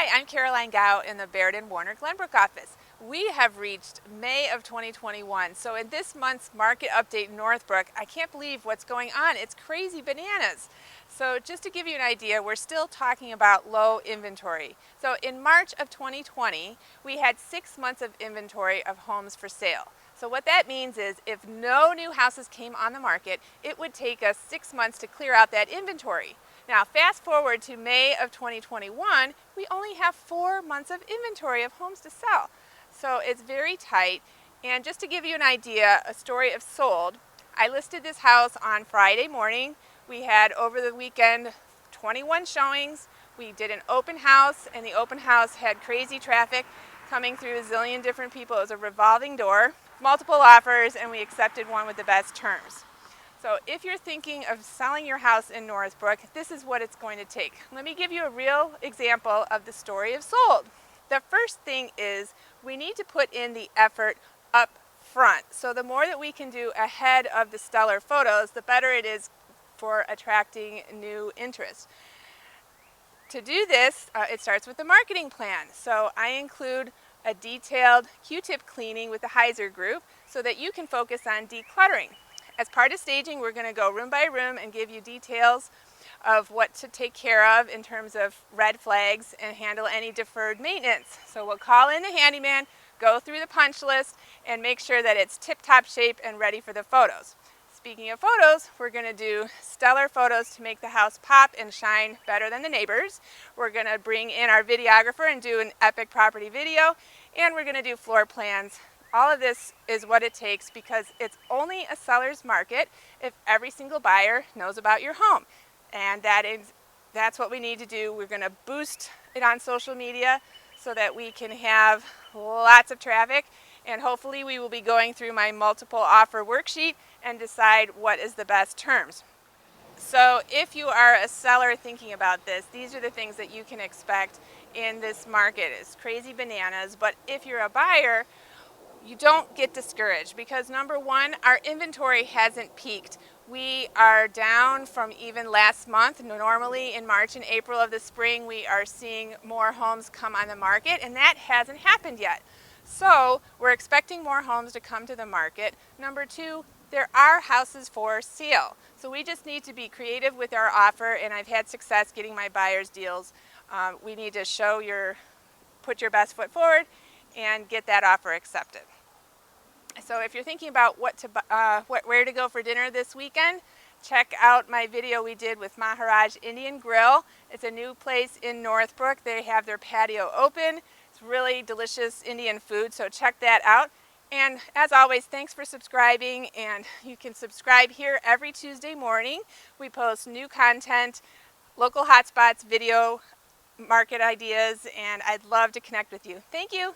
Hi, I'm Caroline Gow in the Baird and Warner Glenbrook office. We have reached May of 2021, so in this month's market update in Northbrook, I can't believe what's going on. It's crazy bananas. So just to give you an idea, we're still talking about low inventory. So in March of 2020, we had 6 months of inventory of homes for sale. So what that means is if no new houses came on the market, it would take us 6 months to clear out that inventory. Now fast forward to May of 2021, we only have 4 months of inventory of homes to sell. So it's very tight. And just to give you an idea, a story of sold, I listed this house on Friday morning. We had over the weekend 21 showings. We did an open house, and the open house had crazy traffic coming through, a zillion different people. It was a revolving door, multiple offers, and we accepted one with the best terms. So if you're thinking of selling your house in Northbrook, this is what it's going to take. Let me give you a real example of the story of sold. The first thing is we need to put in the effort up front. So the more that we can do ahead of the stellar photos, the better it is for attracting new interest. To do this, it starts with the marketing plan. So I include a detailed Q-tip cleaning with the Heiser Group so that you can focus on decluttering. As part of staging, we're going to go room by room and give you details of what to take care of in terms of red flags and handle any deferred maintenance. So we'll call in the handyman, go through the punch list, and make sure that it's tip-top shape and ready for the photos. Speaking of photos, we're going to do stellar photos to make the house pop and shine better than the neighbors. We're going to bring in our videographer and do an epic property video, and we're going to do floor plans. All of this is what it takes because it's only a seller's market if every single buyer knows about your home. And that's what we need to do. We're going to boost it on social media so that we can have lots of traffic, and hopefully we will be going through my multiple offer worksheet and decide what is the best terms. So if you are a seller thinking about this, these are the things that you can expect in this market. It's crazy bananas, but if you're a buyer, you don't get discouraged because number one, our inventory hasn't peaked. We are down from even last month. Normally in March and April of the spring, we are seeing more homes come on the market, and that hasn't happened yet. So we're expecting more homes to come to the market. Number two, there are houses for sale. So we just need to be creative with our offer, and I've had success getting my buyers deals. We need to put your best foot forward and get that offer accepted. So if you're thinking about where to go for dinner this weekend, check out my video we did with Maharaj Indian Grill. It's a new place in Northbrook. They have their patio open. It's really delicious Indian food, so check that out. And as always, thanks for subscribing, and you can subscribe here every Tuesday morning. We post new content, local hotspots, video, market ideas, and I'd love to connect with you. Thank you.